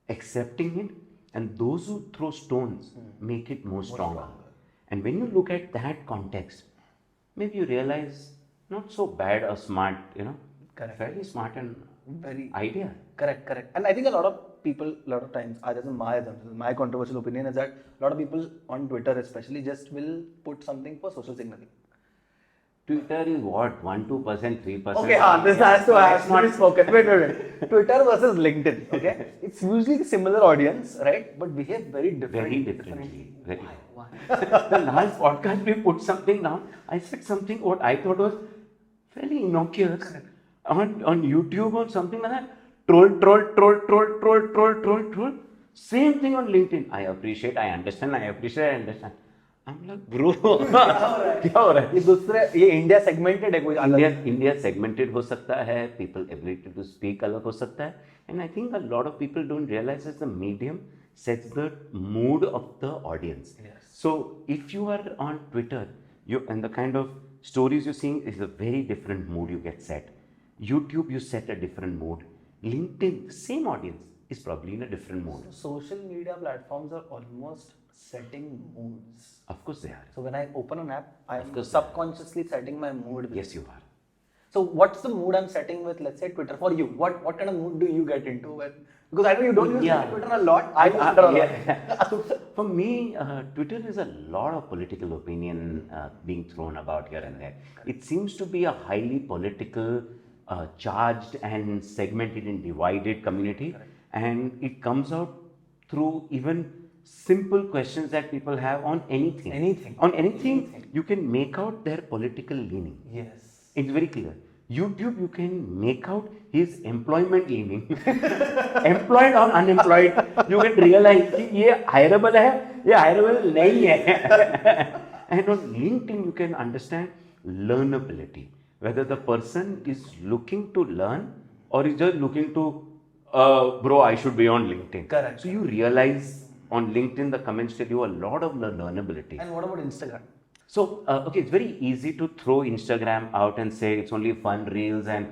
accepting it? And those who throw stones make it more stronger. And when you look at that context, maybe you realize not so bad or smart, fairly smart and very idea. Correct. And I think a lot of people, a lot of times, my controversial opinion is that a lot of people on Twitter especially just will put something for social signaling. Twitter is what? 1%, 3%? Okay, this has to be spoken. Wait. Twitter versus LinkedIn, okay? It's usually a similar audience, right? But behave very differently. Why? The last podcast we put something down. I said something what I thought was fairly innocuous on YouTube or something like that. Troll. Same thing on LinkedIn. I appreciate, I understand, I appreciate, I understand. I'm like, bro, क्या हो रहा है? ये दूसरे ये India segmented है कोई अलग India segmented हो सकता है, people ability to speak अलग हो सकता है, and I think a lot of people don't realize that the medium sets the mood of the audience. Yes. So if you are on Twitter, and the kind of stories you're seeing is a very different mood you get set. YouTube, you set a different mood. LinkedIn, the same audience is probably in a different mood. social media platforms are almost setting moods. Of course they are. So when I open an app, I'm course. subconsciously setting my mood with Yes, you are. So what's the mood I'm setting with, let's say, Twitter? For you, what kind of mood do you get into when? Because I know you don't use Yeah. Twitter a lot. I use Twitter a lot. Yeah. So for me, Twitter is a lot of political opinion being thrown about here and there. It seems to be a highly political, charged and segmented and divided community. And it comes out through even simple questions that people have on anything. Anything. On anything, you can make out their political leaning. Yes. It's very clear. YouTube, you can make out his employment leaning. Employed or unemployed, you can realize कि ये hireable है, ये hireable नहीं है. And on LinkedIn, you can understand learnability. Whether the person is looking to learn or is just looking to, bro, I should be on LinkedIn. Correct. So you realize on LinkedIn, the comments tell you a lot of learnability. And what about Instagram? So, okay, it's very easy to throw Instagram out and say it's only fun reels and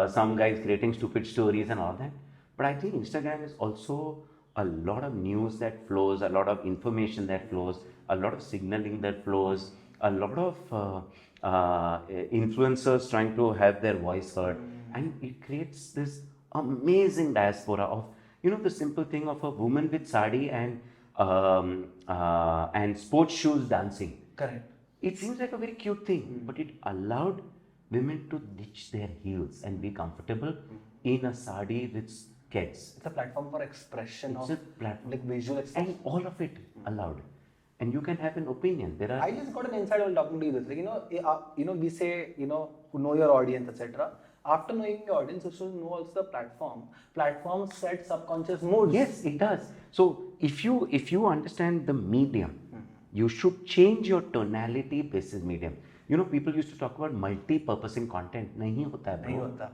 some guys creating stupid stories and all that. But I think Instagram is also a lot of news that flows, a lot of information that flows, a lot of signaling that flows, a lot of influencers trying to have their voice heard. And it creates this amazing diaspora of, the simple thing of a woman with sari and sports shoes dancing. Correct. It seems like a very cute thing, but it allowed women to ditch their heels and be comfortable in a sari with kids. It's a platform for expression It's of a platform. like visual expression. And all of it allowed. And you can have an opinion. There are I just got an insight while talking to you. This, like, we say, know your audience, etc. After knowing your audience, you should know also the platform. Platform set subconscious moods. Yes, it does. So if you understand the medium, you should change your tonality basis medium. People used to talk about multi-purposing content. नहीं होता है, bro. नहीं होता.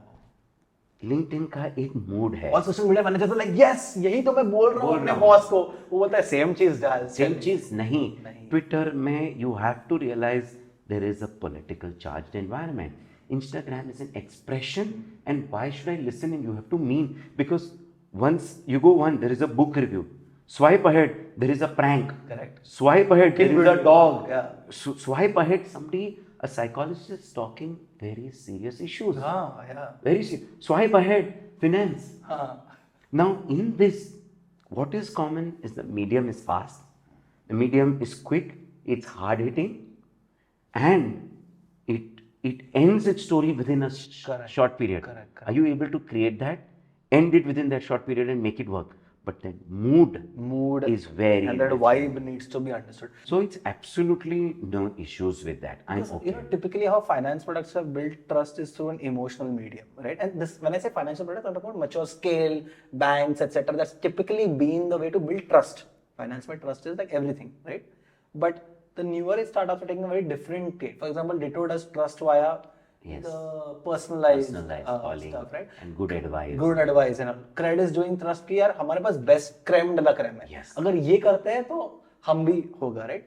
LinkedIn का एक mood है. और social media manager तो लाइक यस यही तो मैं बोल रहा हूँ अपने बॉस को. वो बोलता है सेम चीज डाल. सेम चीज नहीं. ट्विटर में you have to realize there is a political charged environment. Instagram is an expression, and why should I listen? And you have to mean, because once you go there is a book review. Swipe ahead, there is a prank. Correct. Swipe ahead, there is a dog. Yeah. Swipe ahead, a psychologist is talking very serious issues. Yeah. Very serious. Swipe ahead, finance. Now, in this, what is common is the medium is fast, the medium is quick, it's hard hitting, and it ends its story within a short period. Correct. Are you able to create that, end it within that short period and make it work? But that mood is very and that vibe needs to be understood. So it's absolutely no issues with that. I'm Because, okay. Typically how finance products have built trust is through an emotional medium, right? And this, when I say financial products, I'm talking about mature scale, banks, etc. That's typically been the way to build trust. Finance by trust is like everything, right? But the newer startups are taking a very different take. For example, Ditto does trust via the personalized calling stuff, right? And good advice. Good advice. And Cred is doing trust कि यार हमारे पास best creme de la creme है. Yes. अगर ये करते हैं तो हम भी होगा, right?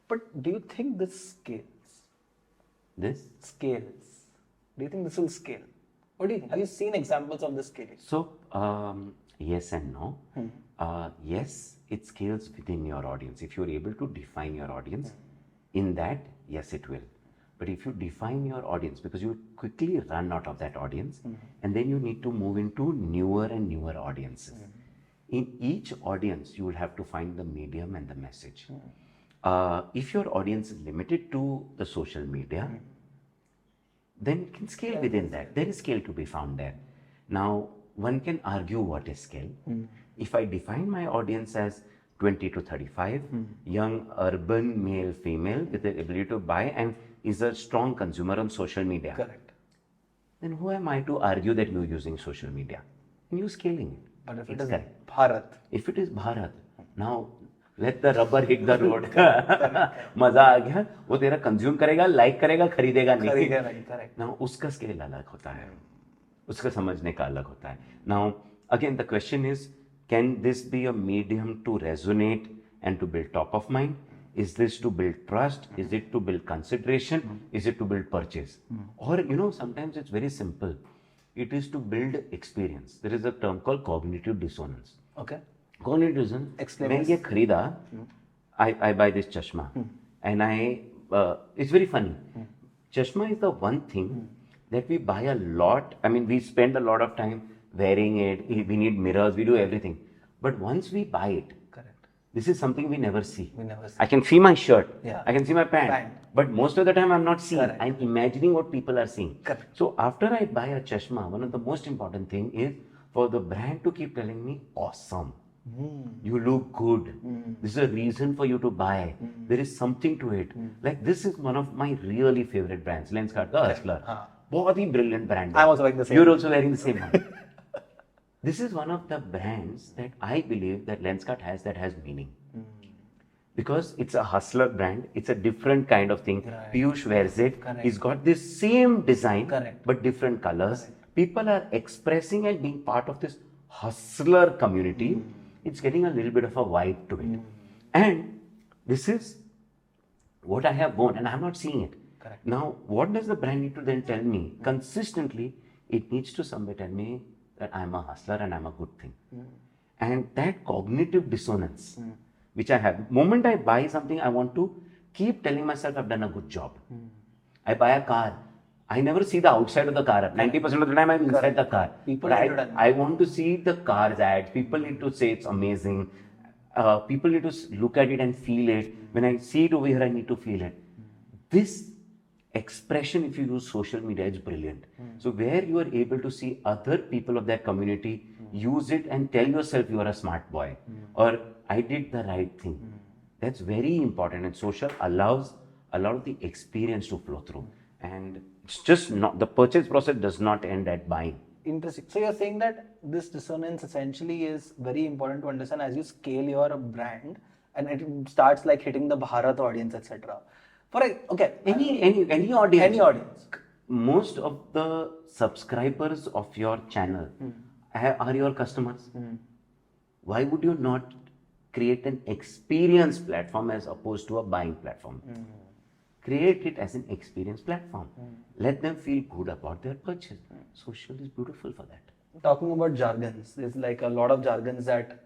But do you think this scales? This? Scales. Do you think this will scale? What do you think? Have you seen examples of this scaling? So, yes and no. Yes, it scales within your audience. If you're able to define your audience, in that, yes, it will. But if you define your audience, because you quickly run out of that audience, and then you need to move into newer and newer audiences. In each audience, you will have to find the medium and the message. If your audience is limited to the social media, then it can scale within that. There is scale to be found there. Now, one can argue what is scale. If I define my audience as 20 to 35, young urban male, female with the ability to buy and is a strong consumer on social media. Correct. Then who am I to argue that you're using social media? And you're scaling it. But if it It's is correct. Bharat, If it is Bharat, now let the rubber hit the road. मजा आ गया, वो तेरा consume करेगा, like करेगा, खरीदेगा नहीं. खरीदेगा नहीं, correct. Now उसका स्केल अलग होता है, उसका समझने का अलग होता है. Now again the question is, can this be a medium to resonate and to build top of mind? Is this to build trust? Is it to build consideration? Is it to build purchase? Or sometimes it's very simple. It is to build experience. There is a term called cognitive dissonance. okay. Cognitive dissonance. Explain मैं this. ये खरीदा, I buy this chashma, and it's very funny. Chashma is the one thing that we buy a lot. I mean, we spend a lot of time wearing it. We need mirrors. We do everything. But once we buy it, Correct. this is something we never see. We never see. I can see my shirt. Yeah. I can see my pant. But most of the time, I'm not seeing. Correct. I'm imagining what people are seeing. Correct. So after I buy a chashma, one of the most important thing is for the brand to keep telling me, awesome. You look good. This is a reason for you to buy. There is something to it. Like this is one of my really favorite brands, Lenskart, the Hustler. बहुत ही brilliant brand. I'm also wearing the same. You're also wearing the same one. This is one of the brands that I believe that Lenskart has that has meaning. Because it's a hustler brand, it's a different kind of thing. Right. Piyush wears it. Correct. He's got this same design, Correct. but different colors. People are expressing and being part of this hustler community. It's getting a little bit of a vibe to it. And this is what I have worn, and I'm not seeing it. Correct. Now, what does the brand need to then tell me? Consistently, it needs to somewhere tell me that I'm a hustler and I'm a good thing. And that cognitive dissonance, which I have, moment I buy something, I want to keep telling myself I've done a good job. I buy a car. I never see the outside of the car. 90% of the time I'm inside the car. People But need to done. I want to see the car's ads. People need to say it's amazing. People need to look at it and feel it. When I see it over here, I need to feel it. This expression, if you use social media, is brilliant. So where you are able to see other people of that community use it and tell yourself you are a smart boy or I did the right thing. That's very important, and social allows a lot of the experience to flow through. And it's just not, the purchase process does not end at buying. Interesting. So you're saying that this dissonance essentially is very important to understand as you scale your brand and it starts like hitting the Bharat audience, etc. Any audience. Any audience. Most of the subscribers of your channel are your customers. Why would you not create an experience platform as opposed to a buying platform? Create it as an experience platform. Let them feel good about their purchase. Social is beautiful for that. Talking about jargons, there's like a lot of jargons that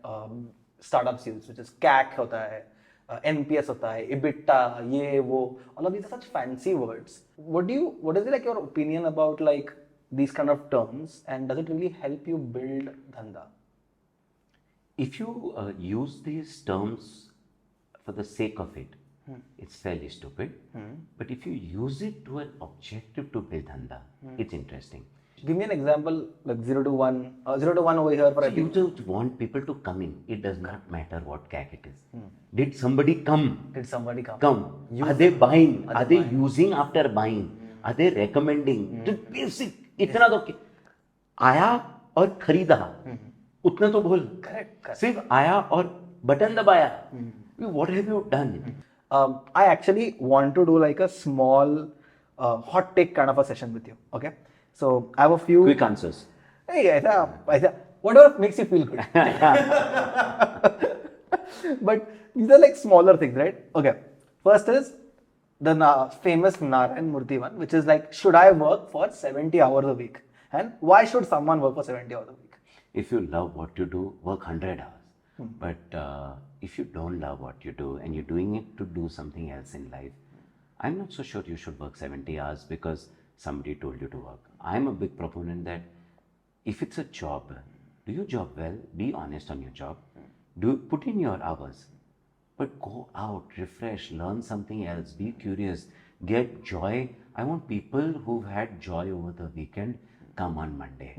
startups use, which is CAC hota hai, NPS hota hai, EBITDA, ye, wo. All of these are such fancy words. What is like your opinion about like these kind of terms, and does it really help you build Dhandha? If you use these terms for the sake of it, it's fairly stupid. But if you use it to an objective to build Dhandha, it's interesting. Give me an example, like 0 to 1, 0 to 1 over here for So you just want people to come in. It does not matter what CAC it is. Did somebody come? Did somebody come? Come. Are they buying? Are they using after buying? Are they recommending? Just basic. इतना तो आया और खरीदा उतना तो बोल. Correct. सिर्फ आया और बटन दबाया. What have you done? I actually want to do like a small hot take kind of a session with you. Okay, so I have a few Quick answers. Hey, aisa, whatever makes you feel good. But these are like smaller things, right? Okay, first is the famous Narayan Murthy one, which is like, should I work for 70 hours a week? And why should someone work for 70 hours a week? If you love what you do, work 100 hours. But if you don't love what you do and you're doing it to do something else in life, I'm not so sure you should work 70 hours because somebody told you to work. I'm a big proponent that if it's a job, do your job well, be honest on your job, put in your hours, but go out, refresh, learn something else, be curious, get joy. I want people who've had joy over the weekend come on Monday.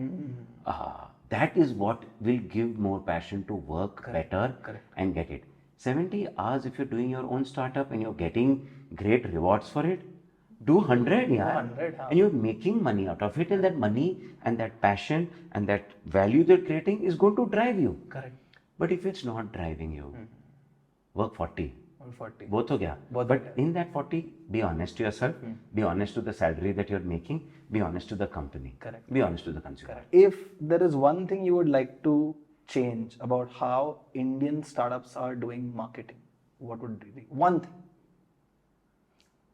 That is what will give more passion to work better and get it. 70 hours if you're doing your own startup and you're getting great rewards for it, Do 100, yeah. 100, huh? And you're making money out of it, and that money and that passion and that value they're creating is going to drive you. Correct. But if it's not driving you, work 40. 140. Both ho gaya. Both But ho gaya. in that 40, be honest to yourself, be honest to the salary that you're making, be honest to the company, Correct. Be honest to the consumer. Correct. If there is one thing you would like to change about how Indian startups are doing marketing, what would it be? One thing.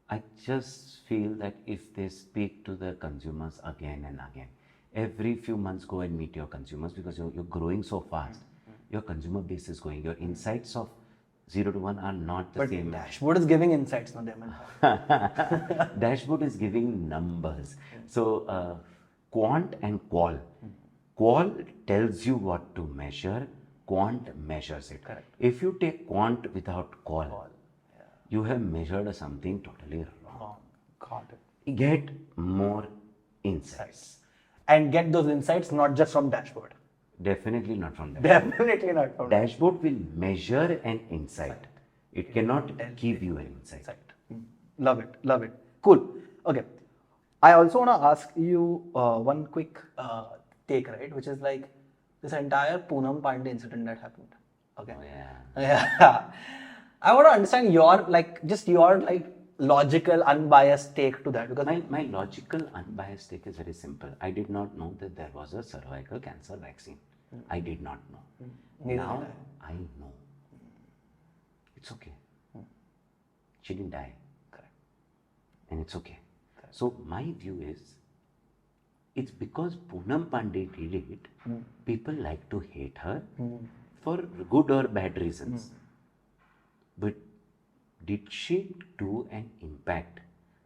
I just feel that if they speak to the consumers again and again, every few months go and meet your consumers, because you're growing so fast. Your consumer base is going. Your insights of 0 to 1 are not the But same. dashboard is giving insights, no, Jaimit? Dashboard is giving numbers. So quant and qual. Qual tells you what to measure. Quant measures it. Correct. If you take quant without qual, you have measured something totally wrong. Got it. Get more insights. And get those insights not just from dashboard. Definitely not from that. Definitely not from Dashboard will measure an insight. It cannot give you an insight. Love it. Love it. Cool. Okay. I also want to ask you one quick take, right? Which is like this entire Poonam Pandey incident that happened. Okay. Oh, yeah. Yeah. I want to understand your logical, unbiased take to that, because My logical, unbiased take is very simple. I did not know that there was a cervical cancer vaccine. I did not know. Neither Now did I know. It's okay. She didn't die. Correct. And it's okay. So my view is, it's because Poonam Pandey did it, people like to hate her for good or bad reasons. But did she do an impact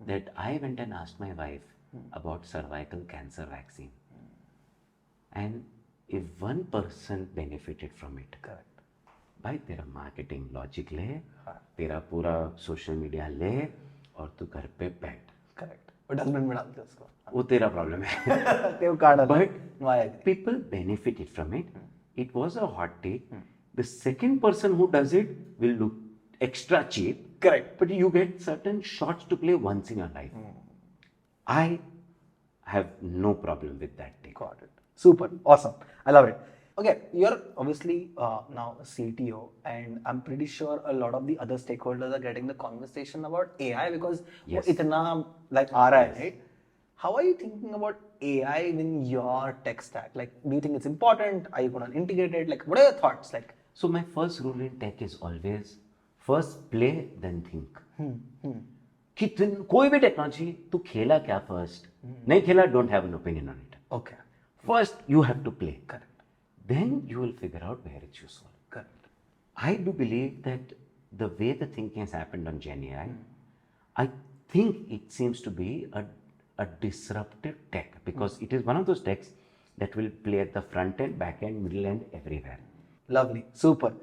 that I went and asked my wife about cervical cancer vaccine? And if one person benefited from it, correct. भाई तेरा marketing logic ले, तेरा पूरा social media ले और तू घर पे बैठ. Correct. But husband में डालते उसको. वो तेरा प्रॉब्लम है. They can't allow. But No, I agree. people benefited from it. It was a hot take. The second person who does it will look extra cheap. Correct. But you get certain shots to play once in your life. I have no problem with that take. Got it. Super. Awesome. I love it. Okay, you're obviously now a CTO, and I'm pretty sure a lot of the other stakeholders are getting the conversation about AI because Yes. वो इतना like आ रहा है, right? How are you thinking about AI in your tech stack? Like, do you think it's important? Are you going to integrate it? Like, what are your thoughts? Like, So my first rule in tech is always first play then think. कि कोई भी technology तू खेला क्या first, नहीं खेला, don't have an opinion on it. okay, First you have to play. correct, Then you will figure out where it's useful. correct. I do believe that the way the thinking has happened on Gen AI, I think it seems to be a disruptive tech because it is one of those techs that will play at the front end, back end, middle end, everywhere. Lovely, super.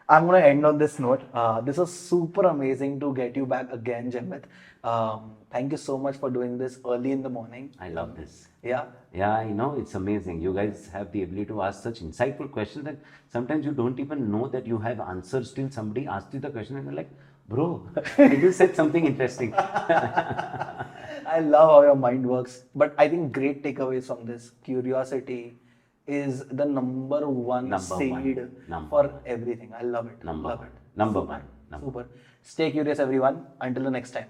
I'm going to end on this note. This was super amazing to get you back again, Jaimit. Thank you so much for doing this early in the morning. I love this. Yeah. Yeah, I know, it's amazing. You guys have the ability to ask such insightful questions that sometimes you don't even know that you have answers till somebody asks you the question and you're like, bro, I just said something interesting. I love how your mind works. But I think great takeaways from this. Curiosity is the number one seed for everything. I love it. Number love one. it. Number Super. one. Number Super. Stay curious, everyone. Until the next time.